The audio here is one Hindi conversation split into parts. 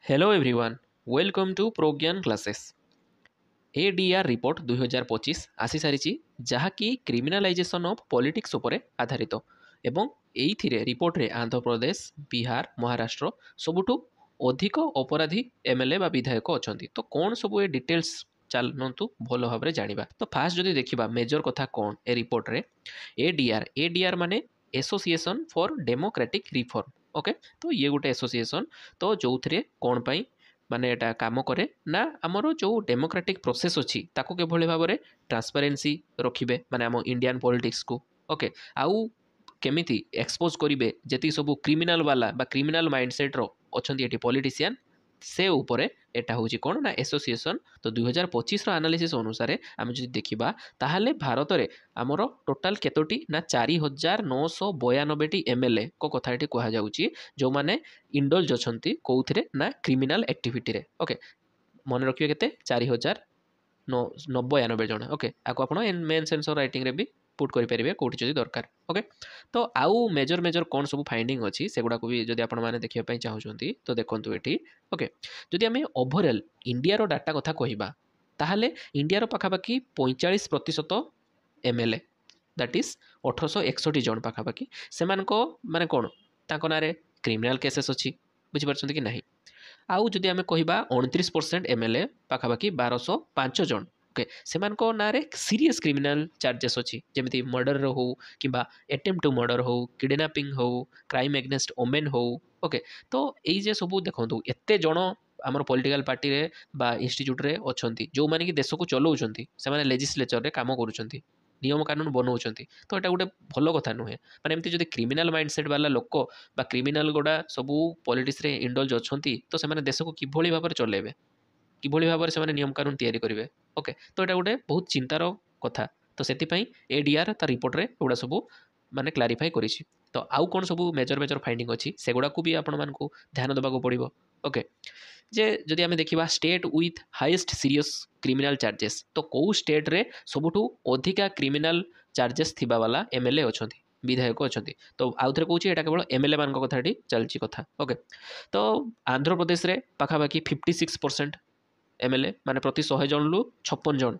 Hello everyone, welcome to Progyan classes. ADR report 2025 आसी सारी जहाँकि क्रिमिनालाइजेशन ऑफ पॉलिटिक्स उपरे आधारित एवं एइथिरे रिपोर्ट रे आंध्र प्रदेश, बिहार, महाराष्ट्र सबुठु अधिक अपराधी एमएलए बा विधायक अछंती। तो कौन सब ए डिटेल्स चलतु भल भाव जाना। तो फास्ट जदि देखा मेजर कथा कौन ए रिपोर्ट रे एडीआर माने association for democratic reform. Okay, तो ये गोटे एसोसिएशन तो जो थे कौन पाई माने एटा काम करे ना आमर जो डेमोक्रेटिक प्रोसेस अच्छी ताको के भली भाव में ट्रांसपेरेन्सी रखिबे माने आम इंडियन पॉलिटिक्स को। ओके, आउ केमिति एक्सपोज करिवे जति सब क्रिमिनल वाला बा क्रिमिनल माइंडसेट रो अछंती एटी पॉलिटिशियन से उपरे एटा होची कोन ना एसोसिएशन। तो 2025 रो एनालिसिस अनुसार आम जदि देखिबा ताहाले भारत रे आमर टोटाल केतोटी ना 4992 एमएलए को कथा एटी कहा जाउची जो माने इंडल्ज अछंती कोउथिरे ना क्रिमिनल एक्टिविटी रे। ओके, मन रखिए केते 4992 जन। ओके, आको आपण मेन सेंसर राइटिंग रे भी पुट करि परिबे कोठी जदि दरकार। ओके, तो आउ मेजर मेजर कौन सब फाइंडिंग अच्छी सेगुड़ा को भी जदि आपण माने देखिया पई चाहउछंती तो देखंतु एठी। ओके, जदि आमे ओवरऑल इंडिया रो डाटा कथा कहिबा ताहाले इंडिया रो पाखापाखी 45% एमएलए दैट इज 1861 जन पाखापाखी सेमानको माने कोन ताको नारे क्रिमिनल केसेस अच्छी बुझिपारछंती कि नहीं। आउ जदि आमे कहिबा 29% एमएलए पाखापाखी 1205 जन। ओके, सेमानको नारे सीरियस क्रिमिनल चार्जेस अच्छी जेमिति मर्डर हो कि अटेम्प्ट टू मर्डर हो, किडनैपिंग हो, क्राइम एगेंस्ट ओमेन हो। ओके, तो ये जे सब देखो एते जन आमर पॉलिटिकल पार्टी रे बा इंस्टीट्यूट रे अछंती जो माने कि देश को चलाउछंती सेमाने लेजिस्लेचर रे काम करूछंती नियम कानून बनाउछंती। तो एटा गोटे भल कथा नुहे माने एमती जदि क्रिमिनल माइंडसेट वाला लोक बा क्रिमिनल गुड़ा सबू पॉलिटिक्स रे इंडल्ज अछंती तो सेमाने देश को किभली भाव चलेबे किभली भाव में से नियम कानून तैयारी करेंगे। ओके, तो यहाँ गोटे बहुत चिंतार कथा। तो से एडीआर ता रिपोर्ट रे एगुड़ा सब माने क्लारिफाई करिछि। तो आउ कौन सब मेजर मेजर फाइंडिंग अच्छी सेगुड़ा को भी आपण मानकु ध्यान देबाक पड़िबो। ओके, जे जदि आमे देखिबा state with highest serious criminal charges तो कौ स्टेट रे सबुठु अधिका क्रिमिनल चार्जेस थिबा वाला एमएलए अछंती विधायक अछंती। तो आउ थरे कहूछि एटा केवल एमएलए मान कथाटी चलछि कथा। ओके, तो आंध्र प्रदेश रे पाखापाखी 56% एमएलए माने प्रति 100 जन लु 56 जन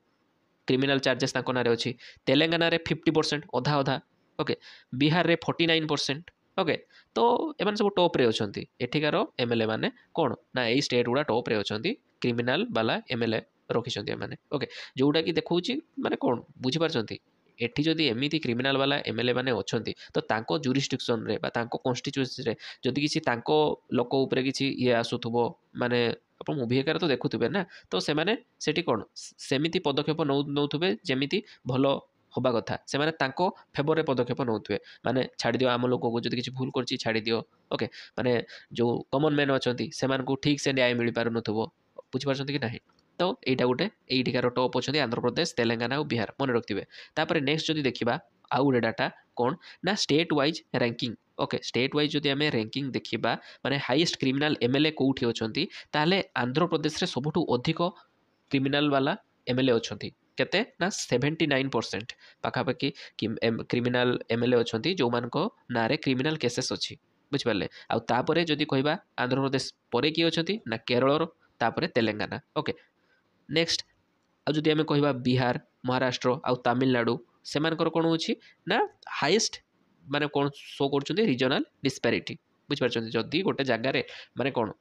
क्रिमिनल चार्जेस तांको नारे अच्छी। तेलंगाना रे 50% अधा अधा। ओके, बिहार रे 49%। ओके, तो एमान सब टॉप रे अछंती एठिकार एमएलए माने कोन ना एई स्टेट गुडा टॉप रे अछंती क्रिमिनल वाला एमएलए रखिछंती एमाने। ओके, जोउटा कि देखौछि माने कोन बुझि पारछंती एठी जदि एमिति क्रिमिनल वाला एमएलए माने अछंती तो तांको जुरिस्डिक्शन रे बा तांको कॉन्स्टिट्यूएंसी रे जदि किछि तांको लोक ऊपर किछि ये आसुथबो माने आप मुवी एकार तो देखुवे ना तो सेमाने सेठी कौन सेमिति पदक्षेप नौथुबे जेमिति भल हवा कथा सेमाने तांको फेवर रे पदक्षेप नौथुवे माने छाड़ी दियो आम लोक को जदि किछि भूल करछि छाड़ी दियो। ओके, माने जो कॉमन मैन अछंती सेमानकु ठीक से न्याय मिल पारु नथुबो बुझि पारछंती कि नाही। तो एटा गोटे एइटिकार टॉप अछंती आंध्र प्रदेश, तेलंगाना और बिहार मन रखिथिबे। तापर नेक्स्ट जदि देखिबा आउ गोटे डाटा कौन ना state wise ranking. Okay, state wise जदि आमे रैंकिंग देखिबा माने हाईएस्ट क्रिमिनल एमएलए कोठी अछंती ताले आंध्र प्रदेश रे सबुठु अधिक क्रिमिनल वाला एमएलए अछंती केते ना 79% पाखापाखी क्रिमिनल एमएलए अछंती जो मानको नारे क्रिमिनल केसेस अछि बुझ पारले। आ तापरे जदि कहबा आंध्र प्रदेश परे की अछंती ना केरल रो तापरे तेलंगाना। ओके, नेक्स्ट आ जदि आमे कहबा बिहार, महाराष्ट्र आ तमिलनाडु सेमानकर कोन होछि ना हाईएस्ट माने कोन शो करछन्ती रीजनल डिस्पैरिटी बुझ पारछन्ती। जदि गोटे जगह रे माने कोन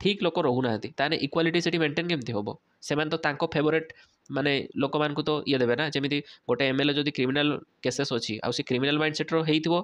ठीक लोक रहुना ताने इक्वालिटी से मेंटेन केमती हम से तो तांको फेवरेट माने लोक मान तो ये देवे ना जमी गोटे एमएलए जदि क्रिमिनल केसेस अच्छी आउ क्रिमिनल माइंडसेट्र होती तो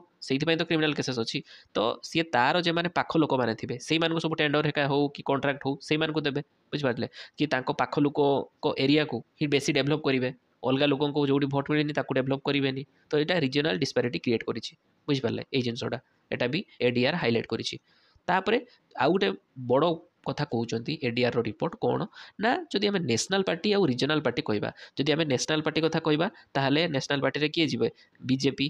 क्रिमिनल केसेस अच्छी तो सी तार जो मैंने पाख लोक मैंने थे से सब टेंडर हेका हो कि कॉन्ट्रैक्ट हो से देवे बुझिपारे कि पाख लोक एरिया को ही बेसी डेभलप करेंगे अलग लोक जो भोट मिलनी डेभलप करेंगे। तो यहाँ रिजनल डिस्पैरिटी क्रिएट करी बुझिपारे ये जिनसा यहाँ भी एडीआर हाइलाइट करी। आउ गोटे बड़ कथा कहते एडीआर रो रिपोर्ट कौन ना जदि आम नेशनल पार्टी आउ रिजनल पार्टी कहवा जदि आम नेशनल पार्टी कथा कहवा ताहले नेशनल पार्टी रे किए जीवे बीजेपी,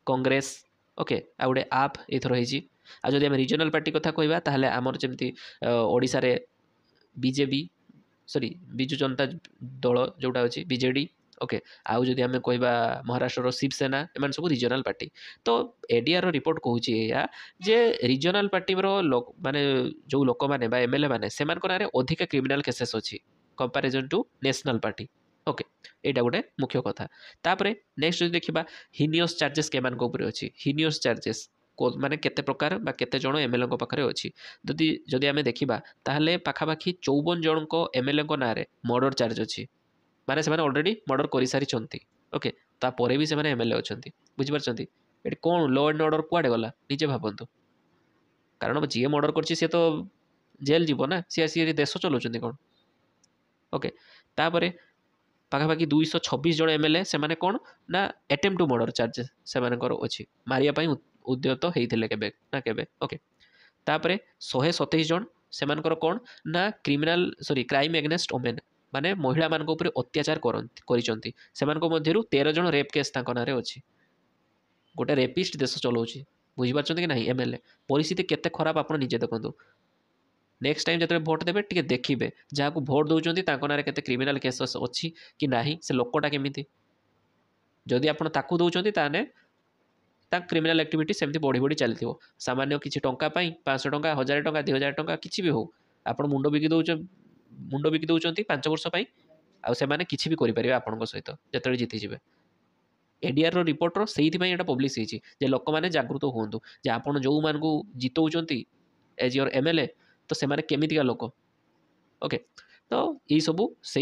कांग्रेस। ओके, आ गोटे आप एथर होइछि। आ जदि आम रिजनल पार्टी कथा कहवा ताहले आमर जेमती ओडिसा रे बीजेपी सॉरी बिजु जनता दल जोटा अछि बीजेडी ओके आउ जदि आम कहवा महाराष्ट्र शिवसेना एम सब रिजनाल पार्टी तो एडीआर रिपोर्ट कहूँ या जे रिजनाल पार्टी माने जो लोक मैंने एमएलए मैंने से ना अधिक क्रिमिनाल केसेस अच्छी comparison to national party okay यहाँ गोटे मुख्य कथा तापर नेक्स्ट जो देखा हिनियस चार्जेस के अच्छी हिनियस चार्जेस माने केते प्रकार बा केते जण एमएलए पाखे अच्छी जदि जदि आम देखा ताहले पाखापाखि 54 जन एमएलए ना मर्डर चार्ज अच्छी माने से ऑलरेडी मर्डर कर सारी ओके तापर भी से एमएलए अच्छा बुझीपार ये कौन लॉ एंड ऑर्डर कुआडे गला निजे भावतु कारण जी मर्डर कर तो जेल जीव ना सी आसी देश चलाउछन्ति कौन ओके तापर पाखापाखि 226 जन एमएलए से कौन ना अटेम्प्ट टू मर्डर चार्जेस से अच्छी मारिया उद्यत होते केबे ना केबे ओके तापर 127 जन से कौन ना criminal sorry crime against women माने महिला मान ऊपर अत्याचार करिसंती सेमानक मध्यरु 13 जन रेप केस तांको नारे अछि गोटे रेपिस्ट देश चलाउछि बुझिपारछन्ति कि नाही एमएलए परिस्थिति केते खराब आपण निजे देखंतु नेक्स्ट टाइम जतरे भोट देबे टिके देखिबे जाहाकू भोट दउचंती तांको नारे केते क्रिमिनाल केसेस अछि कि नाही से लोकटा केमिति जदि आपण ताकू दउचंती ताने ता क्रिमिनाल एक्टिविटी सेमती बढ़ी बढ़ी चलथिबो सामान्य किछि टंका पई 500 टंका 1000 टंका 2000 टंका किछि भी हो आपण मुंडो बिकी दउचंती 5 वर्ष पई आ सेमाने किछि भी करि परिबे आपनक सहित जतरे जीति जिवे एडीआर रिपोर्टर से पब्लिश होती जे लोक मैंने जागृत हूँ जे आपड़ जो मान को जितौं एज योर एमएलए तो से केमितिका लोक ओके तो ये सब से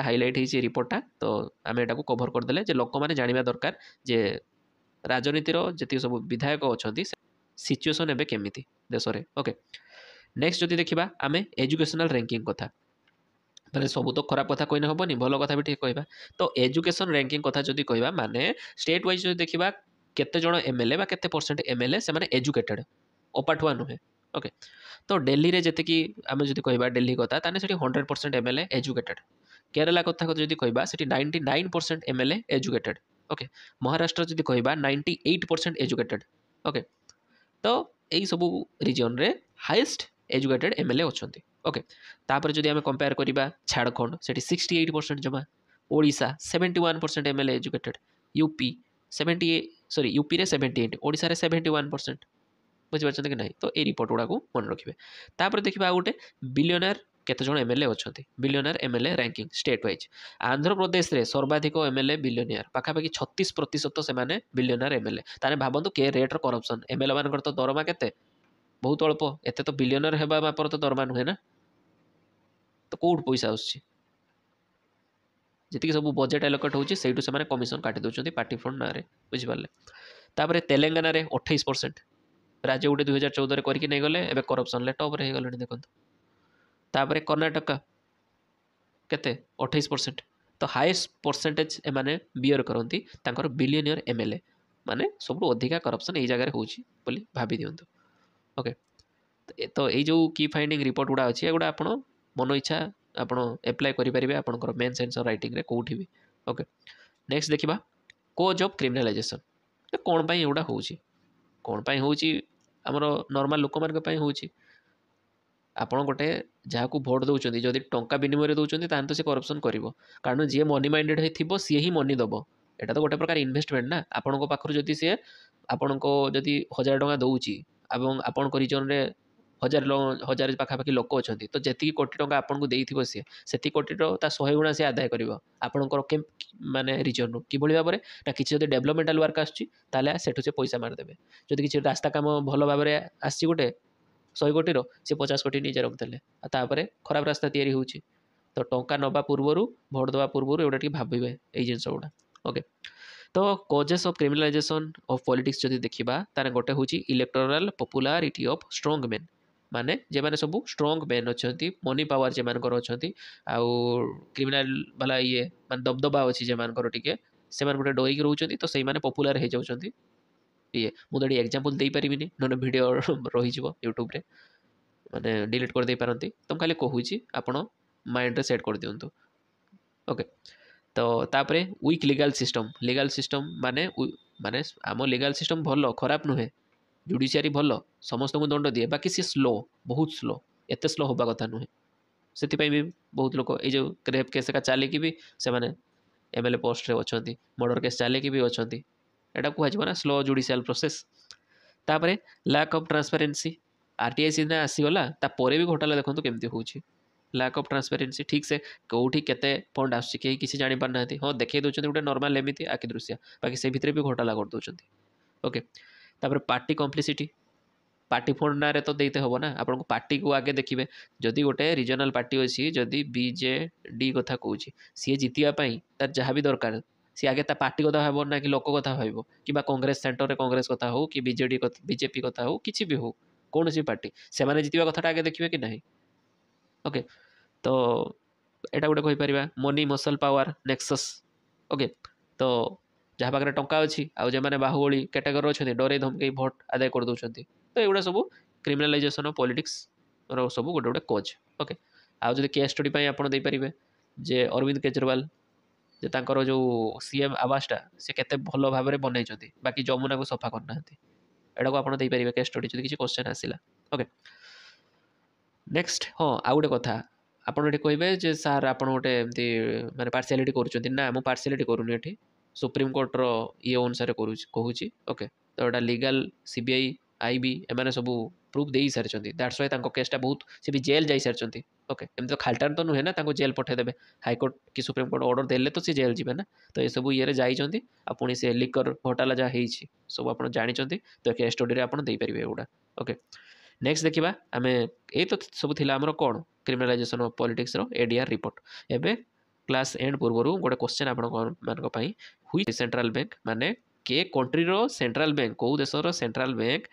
हाइलाइट होती रिपोर्टा तो आम यहाँ कभर करदे जे लोक मैंने जाना दरकार जे राजनीतिर जी सब विधायक अच्छा सिचुएसन एवं केमिति देश में ओके नेक्स्ट जदि देखा आम एजुकेशनल रैंकिंग कथा माने सब तो खराब कथा कहने हेनी भल कथा भी ठीक कहवा तो एजुकेशन रैंकिंग कथा जदि कहवा माने स्टेट वाइज जो देखा केते जण एमएलए बा केते परसेंट एमएलए से माने एजुकेटेड अपाठुआ नुहे ओके तो दिल्ली रे जते कि आम जदि कहवा दिल्ली कथा ताने सेठी 100% एमएलए एजुकेटेड केरला कथा जदि कहवा सेठी 99% एमएलए एजुकेटेड ओके महाराष्ट्र जदि कहवा 98% एजुकेटेड ओके तो यही सब रिजन रे हाईएस्ट एजुकेटेड एमएलए अच्छी ओके तापर जदि आम कंपेयर करवा झारखंड से 68% जमा Odisha 71% MLA educated UP 70 UP रे 78 ओडिशा रे 71% बुझिपारछन्ते कि नहीं तो ये रिपोर्ट गुड़ा को मन रखिए तापर देखा गोटे बिलियनर केते जण एमएलए अच्छा billionaire MLA ranking state wise Andhra Pradesh रे सर्वाधिक एमएलए बिलियनियर पाखापाखि 36% से बिलियनर एमएलए ताने भावतु के रेट्र करप्शन एमएलए मान तो दरमा केते बहुत अल्प एते तो बिलियनर हेबा मापर तो दरमा नुहे ना तो कौट पैसा आसुची जी सब बजेट एलोकेट होची सेठू से कमिशन काटी दौरान पार्टी फंड ना बुझिपारे तापर तेलंगाना रे 28% राज्य गोटे 2014 करके नहीं गले एबे करप्शन टॉप रे गले देखो तापर कर्णाटक केते 28% तो हाईएस्ट परसेंटेज एमाने बियर करती तांकर बिलियनियर एमएलए माने सब अधिका करप्शन यही जगह होची बोली भाभी दियंतु ओके तो ये जो की फाइंडिंग रिपोर्ट गुड़ा अच्छी एगुड़ा आप मन इच्छा आपड़ एप्लाय करेंगे आपंकर मेन सेन्सर रईटिंग कौटी भी ओके नेक्स्ट देखा कोज ऑफ क्रिमिनालाइजेशन कौन पाई एगुड़ा होची कौन पाई होची आमर नॉर्मल लोक मान होची आपण गोटे जहाँ को भोट दौरान जदि टंका विनिमय दौरान ताहले तो से करप्शन करिवो कारण जी मनी माइंडेड है सी ही मनी दब एटा तो गोटे प्रकार इन्वेस्टमेंट ना आपण पाखर जदि सी आपण जदि 1000 टंका दौची एवं आपण रिजन रे हजार पाखापाखि लोक अच्छा तो जी कोटी टंका आपको देती सी से कोटी 100 गुणा सी आदाय कर आपणकर माने रिजन रू कि भाव में ना किसी जब डेभलपमेंटाल वर्क आसला से पैसा मारिदेवे जदि किसी रास्ता कम भल भाव में आसी गोटे 100 कोटी सी 50 कोटी निजे रखिदे तापर खराब रास्ता तैयारी होची तो टंका नवा पूर्वर भोट देवा पूर्वर एगुटा भावे ये जिनस गुड़ा ओके तो कजेस ऑफ क्रिमिनालाइजेशन ऑफ पॉलिटिक्स जदि देखा तार गोटे हूँ इलेक्टोरल पॉपुलारिटी ऑफ स्ट्रॉन्ग मेन माने जे माने सब स्ट्रॉन्ग मेन अच्छा मनी पावर जे मानकर अच्छा आउ क्रिमिनाल वाला ये मान दबदबा अच्छी जे मानकर टिके से गोटे डरिक रोचे तो से पॉपुलर हो जाती ये मुझे एग्जांपल दे पारिनी ना वीडियो रही यूट्यूब रे माने डिलीट कर दे पारती तो खाली कहूँ आपण माइंड रे सेट कर दिंतु ओके तो तापर वीक लीगल सिस्टम माने माने आम लीगल सिस्टम भल खराब नुहे जुडिशियरी भल समस्त को दंड दिए बाकी सी स्लो बहुत स्लो एत स्लो होगा कथा नुहे से भी बहुत लोग ये जो रेप केस का चलिकी भी से एमएलए पोस्ट रे अछंती मर्डर केस चलिकी भी अछंती एटा कहना स्लो जुडिशियल प्रोसेस तापर लैक ऑफ ट्रांसपेरेंसी आरटीआई सीना आसीगला तापर भी घोटाला देखो केमती होची लैक ऑफ ट्रांसपेरेंसी ठीक से कौटी केते फंड आसुची कहीं किसी जानी पार ना हाँ देखई दौरान गोटे नॉर्मल एमती आखि दृश्य बाकी से भितर भी घोटाला कर दौरान ओके तापर पार्टी कम्प्लिसिटी पार्टी फंड ना तो देते हम ना आपको पार्टी को आगे देखिए जदि गोटे रिजनल पार्टी अच्छी जदि बीजेडी कथा कहूँ सी जितवाई तार जहाँ भी दरकार सी आगे पार्टी कथा भाव ना कि लोक कथा भाव कि कांग्रेस सेंटर में कांग्रेस कथा हो कि बीजेडी बीजेपी कथा हो किसी भी हो कौन सी पार्टी से मैंने जितवा कथा आगे देखिए कि नहीं ओके तो एटा गोटे कहीपर money muscle power nexus okay तो जहाँ पाखे टंका अच्छी आउ जो मैंने बाहुबली कैटेगरी अच्छा डरे धमकई भोट आदाय कर दौरान तो एगुड़ा सब क्रिमिनालाइजेशन ऑफ पॉलिटिक्स रो सब गोटे गोटे कोज ओके आउ जो केस स्टडी आप देपारे जे अरविंद केजरीवाल जे तांकर जो सीएम आवासटा से केते भल भाव में बनई बाकी जमुना को सफा करना एटा को आप देपारे केस स्टडी जो किसी क्वेश्चन आसला ओके नेक्स्ट हाँ आउ गोटे कथा आपड़ ये कहे जे सार आप गोटे एमती माने पार्शियालिटी करुँच ना मुझे पार्शियालिटी करूनी ये सुप्रीमकोर्टर ये अनुसार कहूँ ओके तो यहाँ लीगल सीबीआई आईबी एम सब प्रूफ दे सारी दैट्स वाई केसटा बहुत सी भी जेल जा सारी ओके एम तो खालटार तो नुहे ना जेल पठेदेवे हाईकोर्ट कि सुप्रीमकोर्ट ऑर्डर देले तो सी जेल जी ना तो ये सब ये जाइए पुणी से लिकर घोटाला जहाँ सब आप जानते तो केस स्टडी आप देपारे एगुड़ा ओके नेक्स्ट देखा आम ये तो सब आमर कौन क्रिमिनालाइजेशन ऑफ पॉलिटिक्स रो एडीआर रिपोर्ट एवं क्लास एंड पूर्वर गोटे क्वेश्चन आपण हुई सेंट्रल बैंक माने के कंट्री रो सेंट्रल बैंक कौ देशर सेंट्रल बैंक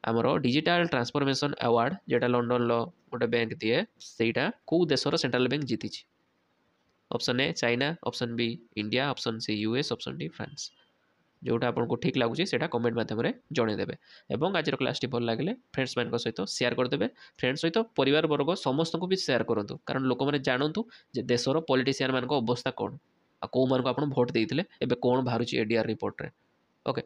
आमर डिजिटल ट्रांसफॉर्मेशन अवार्ड जेटा लंडन लो गोटे बैंक दिए सेटा कौ देशर सेंट्रल बैंक जीति option A China option B India option C US option D France जोटा आपको ठीक लगुच से कमेंट मध्यम जनईदेवे और आज क्लास भल लगे फ्रेंड्स मान सहित शेयर करदे फ्रेंड्स सहित परिवार वर्ग समस्त को भी शेयर करूँ कारण लोक मैंने जानतु देशर पॉलिटिशियन मान अवस्था कौन आ कौ मान आप भोट देते कौन बाहर एडीआर रिपोर्ट रे ओके